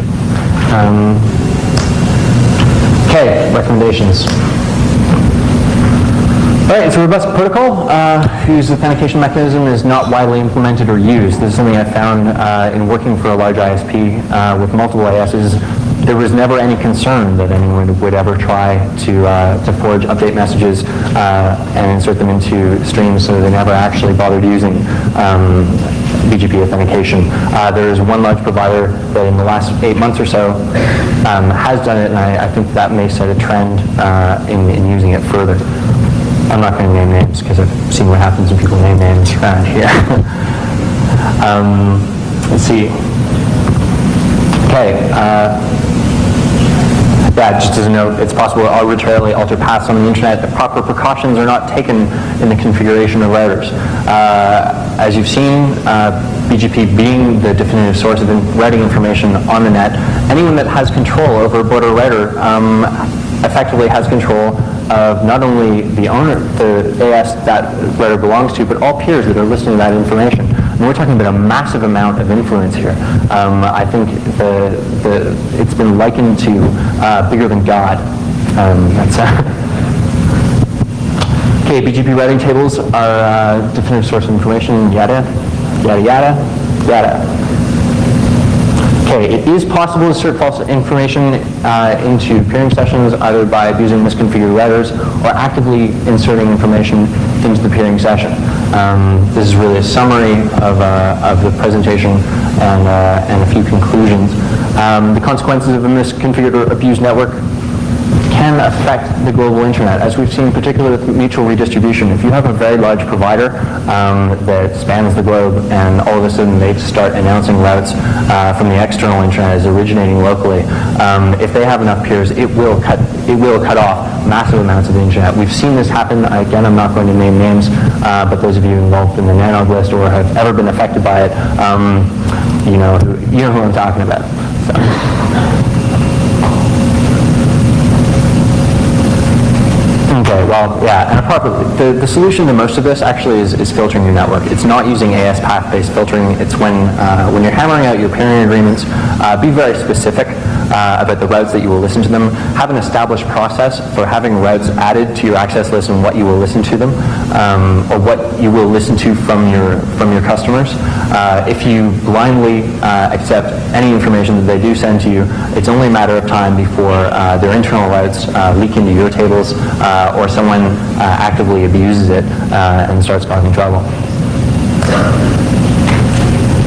Okay, recommendations. All right, it's a robust protocol whose authentication mechanism is not widely implemented or used. This is something I found in working for a large ISP with multiple ASs. There was never any concern that anyone would ever try to forge update messages and insert them into streams, so they never actually bothered using BGP authentication. There is one large provider that in the last 8 months or so has done it, and I think that may set a trend in using it further. I'm not going to name names because I've seen what happens when people name names around here. Let's see. Okay. Yeah, just as a note, it's possible to arbitrarily alter paths on the internet. The proper precautions are not taken in the configuration of routers. As you've seen, BGP being the definitive source of writing information on the net, anyone that has control over a border router effectively has control of not only the owner, the AS that router belongs to, but all peers that are listening to that information. And we're talking about a massive amount of influence here. I think it's been likened to bigger than God. Okay, BGP routing tables are a definitive source of information, yada, yada, yada, yada. Okay, it is possible to insert false information into peering sessions either by abusing misconfigured routers or actively inserting information into the peering session. This is really a summary of the presentation and a few conclusions. The consequences of a misconfigured or abused network can affect the global internet, as we've seen particularly with mutual redistribution. If you have a very large provider that spans the globe and all of a sudden they start announcing routes from the external internet as originating locally, if they have enough peers, it will cut off massive amounts of the internet. We've seen this happen. Again, I'm not going to name names, but those of you involved in the Nanog list or have ever been affected by it, you know who I'm talking about. So. Okay, well, yeah, and the solution to most of this actually is filtering your network. It's not using AS path-based filtering. It's when you're hammering out your peering agreements, be very specific about the routes that you will listen to them. Have an established process for having routes added to your access list and what you will listen to them, or what you will listen to from your customers. If you blindly accept any information that they do send to you, it's only a matter of time before their internal routes leak into your tables, or someone actively abuses it and starts causing trouble.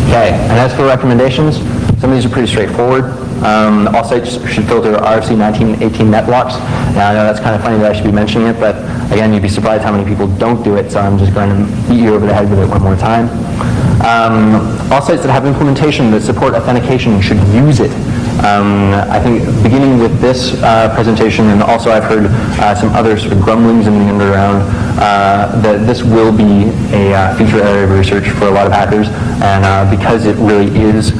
Okay, and as for recommendations, some of these are pretty straightforward. All sites should filter RFC 1918 net blocks. Now, I know that's kind of funny that I should be mentioning it, but again, you'd be surprised how many people don't do it, so I'm just going to beat you over the head with it one more time. All sites that have implementation that support authentication should use it. I think beginning with this presentation, and also I've heard some other sort of grumblings in the underground, that this will be a future area of research for a lot of hackers, and because it really is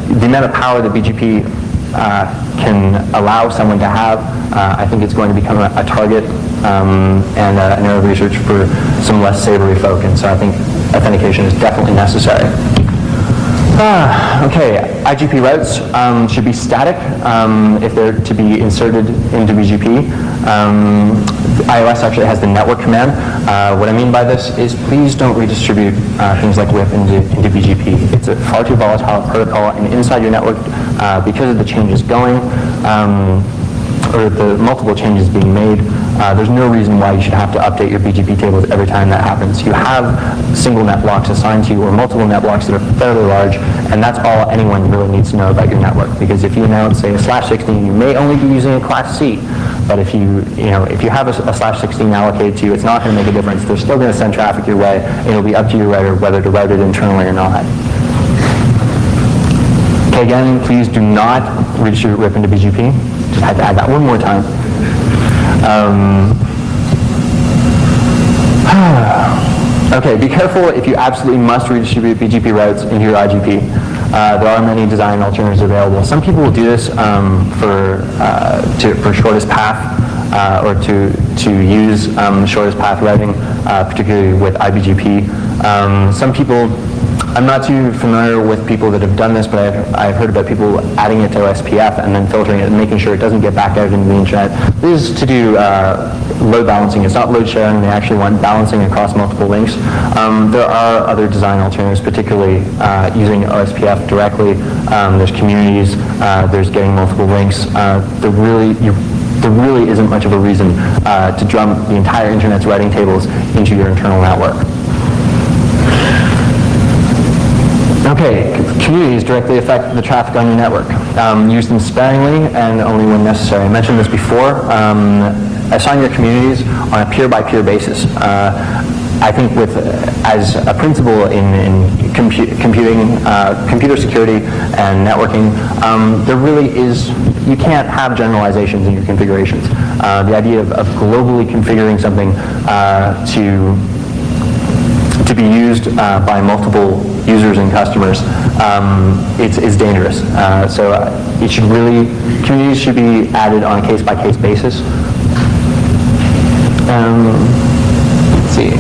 the amount of power that BGP can allow someone to have, I think it's going to become a target and an area of research for some less savory folk, and so I think authentication is definitely necessary. Okay, IGP routes should be static if they're to be inserted into BGP. iOS actually has the network command. What I mean by this is please don't redistribute things like WIP into BGP. It's a far too volatile protocol, and inside your network, because of the changes going, or the multiple changes being made, there's no reason why you should have to update your BGP tables every time that happens. You have single net blocks assigned to you, or multiple net blocks that are fairly large, and that's all anyone really needs to know about your network. Because if you announce, say, a /16, you may only be using a class C, but if you have a /16 allocated to you, it's not going to make a difference. They're still going to send traffic your way, and it'll be up to your router whether to route it internally or not. Okay, again, please do not redistribute WIP into BGP. Just had to add that one more time. Okay, be careful if you absolutely must redistribute BGP routes into your IGP. There are many design alternatives available. Some people will do this for shortest path or to use shortest path routing, particularly with IBGP. Some people, I'm not too familiar with people that have done this, but I've heard about people adding it to OSPF and then filtering it and making sure it doesn't get back out into the internet. This is to do load balancing. It's not load sharing. They actually want balancing across multiple links. There are other design alternatives, particularly using OSPF directly. There's communities. There's getting multiple links. There really isn't much of a reason to drum the entire internet's routing tables into your internal network. Okay, communities directly affect the traffic on your network. Use them sparingly and only when necessary. I mentioned this before. Assign your communities on a peer-by-peer basis. I think as a principle in computer security and networking, there really is, you can't have generalizations in your configurations. The idea of globally configuring something to be used by multiple users and customers, it's dangerous. So it should really, communities should be added on a case-by-case basis. Let's see.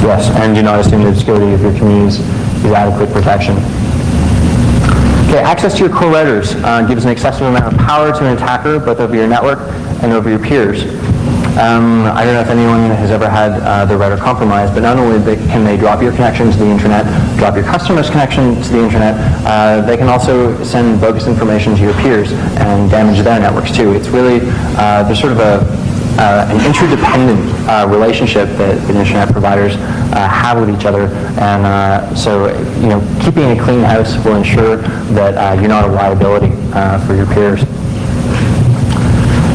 Yes, and do not assume that the security of your communities is adequate protection. Okay, access to your core routers gives an excessive amount of power to an attacker, both over your network and over your peers. I don't know if anyone has ever had their router compromised, but not only can they drop your connection to the internet, drop your customer's connection to the internet, they can also send bogus information to your peers and damage their networks too. It's really, there's sort of an interdependent relationship that internet providers have with each other, and so keeping a clean house will ensure that you're not a liability for your peers.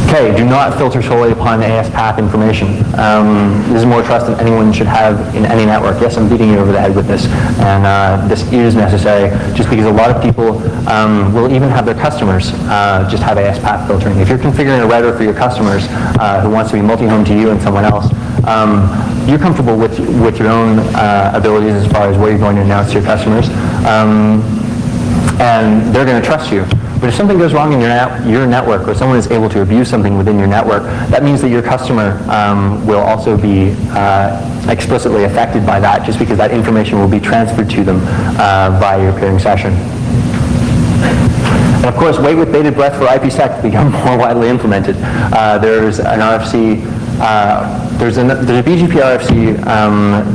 Okay, do not filter solely upon AS path information. This is more trust than anyone should have in any network. Yes, I'm beating you over the head with this, and this is necessary just because a lot of people will even have their customers just have AS path filtering. If you're configuring a router for your customers who wants to be multi-home to you and someone else, you're comfortable with your own abilities as far as where you're going to announce to your customers, and they're going to trust you. But if something goes wrong in your network, or someone is able to abuse something within your network, that means that your customer will also be explicitly affected by that, just because that information will be transferred to them via your peering session. And of course, wait with bated breath for IPsec to become more widely implemented. There's an RFC. There's a BGP RFC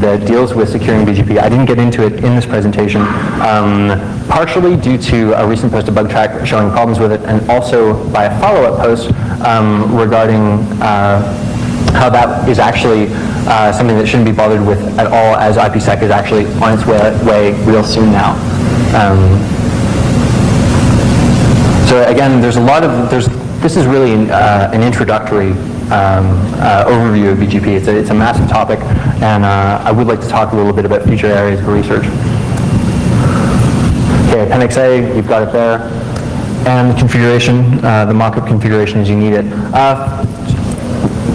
that deals with securing BGP. I didn't get into it in this presentation, partially due to a recent posted bug track showing problems with it, and also by a follow-up post regarding how that is actually something that shouldn't be bothered with at all, as IPsec is actually on its way real soon now. So again, there's a lot of, this is really an introductory overview of BGP. It's a massive topic, and I would like to talk a little bit about future areas of research. Okay, Appendix A, you've got it there. And the configuration, the mock-up configuration as you need it.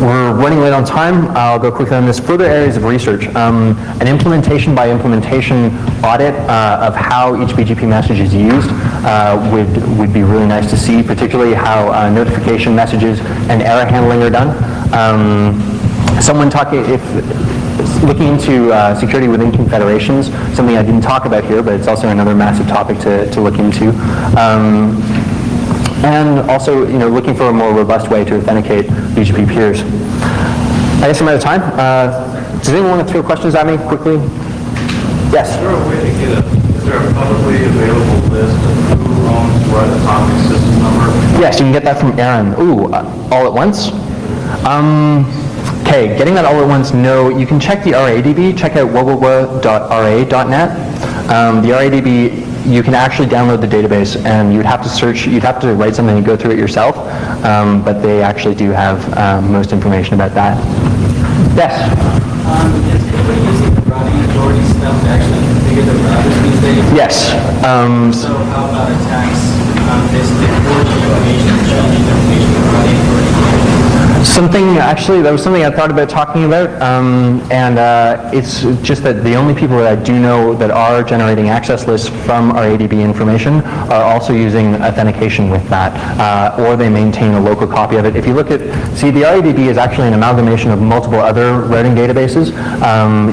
We're running late on time. I'll go quickly on this. Further areas of research. An implementation by implementation audit of how each BGP message is used would be really nice to see, particularly how notification messages and error handling are done. Looking into security within confederations, something I didn't talk about here, but it's also another massive topic to look into. And also, looking for a more robust way to authenticate BGP peers. I guess I'm out of time. Does anyone want to throw questions at me quickly? Yes? Is there a way to is there a publicly available list of who owns what atomic system number? Yes, you can get that from Aaron. Ooh, all at once? Okay, getting that all at once, no. You can check the RADB, check out www.ra.net. The RADB, you can actually download the database, and you'd have to write something and go through it yourself, but they actually do have most information about that. Yes? Is everybody using the routing authority stuff to actually configure the routers these days? Yes. So how about attacks basically forging information, changing information from routing authority? That was something I thought about talking about, and it's just that the only people that I do know that are generating access lists from our ADB information are also using authentication with that, or they maintain a local copy of it. If you look at, the RADB is actually an amalgamation of multiple other routing databases.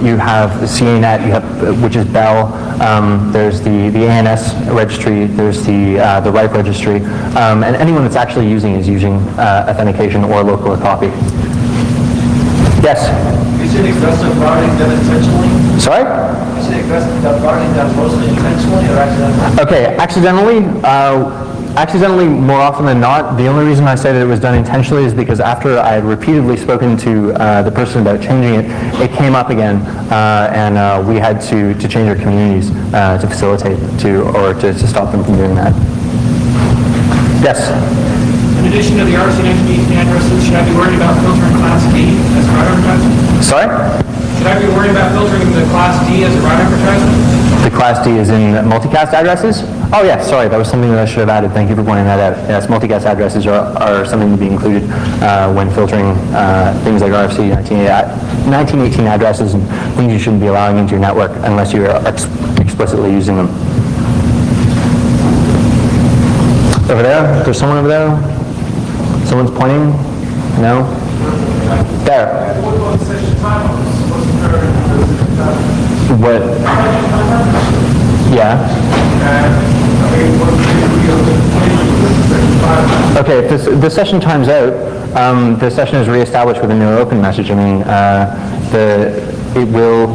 You have CANet, which is Bell, there's the ANS registry, there's the RIPE registry, and anyone that's actually using authentication or local copy. Yes? You said aggressive routing done intentionally? Sorry? You said aggressive routing done mostly intentionally or accidentally? Okay, accidentally more often than not. The only reason I say that it was done intentionally is because after I had repeatedly spoken to the person about changing it, it came up again, and we had to change our communities to facilitate to stop them from doing that. Yes? In addition to the RC and NGP addresses, should I be worried about filtering Class D as a route advertisement? Sorry? Should I be worried about filtering the Class D as a route advertisement? The Class D is in multicast addresses? Oh yeah, sorry, that was something that I should have added. Thank you for pointing that out. Yes, multicast addresses are something to be included when filtering things like RFC 1918 addresses and things you shouldn't be allowing into your network unless you are explicitly using them. Over there? There's someone over there? Someone's pointing? No? There. What? Yeah. Okay, if this session times out, the session is reestablished with a new open message. I mean, it will,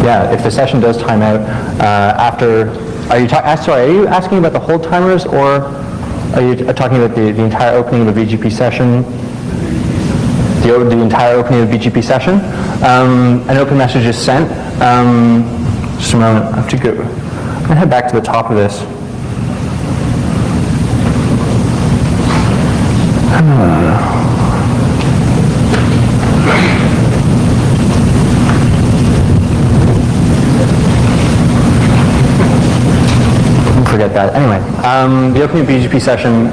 yeah, if the session does time out after, are you asking about the hold timers, or are you talking about the entire opening of the VGP session? The entire opening of the VGP session? An open message is sent. Just a moment, I have to go. I'm going to head back to the top of this. Forget that. Anyway, the opening BGP session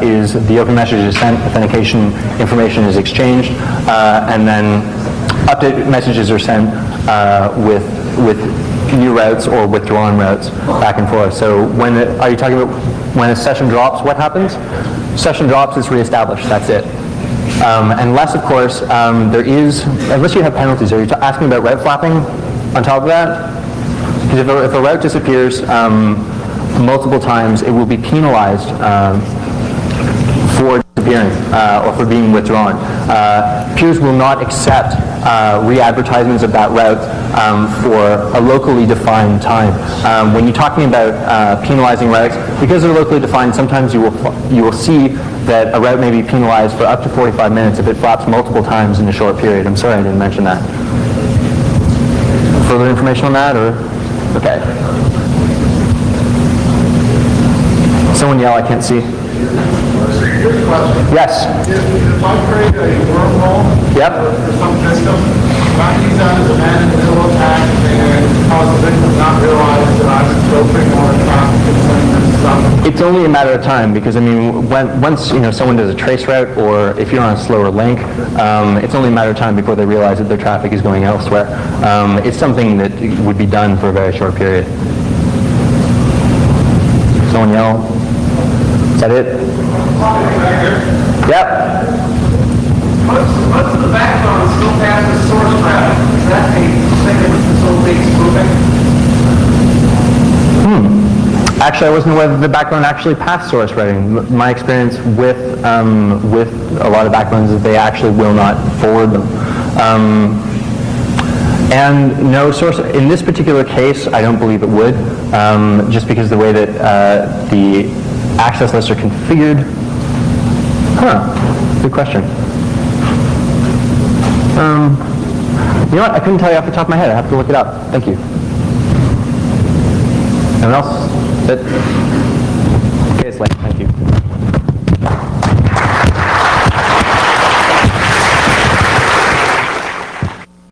is the open message is sent, authentication information is exchanged, and then update messages are sent with new routes or withdrawn routes back and forth. So are you talking about when a session drops, what happens? Session drops, it's reestablished, that's it. Unless, of course, unless you have penalties. Are you asking about route flapping on top of that? Because if a route disappears multiple times, it will be penalized for disappearing or for being withdrawn. Peers will not accept re-advertisements of that route for a locally defined time. When you're talking about penalizing routes, because they're locally defined, sometimes you will see that a route may be penalized for up to 45 minutes if it flaps multiple times in a short period. I'm sorry I didn't mention that. Further information on that, or? Okay. Someone yell, I can't see. Yes. If I create a wormhole Yep. for some system, can I use that as a man-in-the-middle attack and cause the victim not realize that I'm filtering all the traffic and stuff? It's only a matter of time, because I mean, once someone does a trace route, or if you're on a slower link, it's only a matter of time before they realize that their traffic is going elsewhere. It's something that would be done for a very short period. No one yell. Is that it? Yep. Most of the backbone still passes source traffic. Is that a thing that facilitates spoofing? Actually, I wasn't aware that the backbone actually passed source writing. My experience with a lot of backbones is they actually will not forward them. And no source, in this particular case, I don't believe it would, just because the way that the access lists are configured. Good question. You know what, I couldn't tell you off the top of my head. I have to look it up. Thank you. Anyone else? That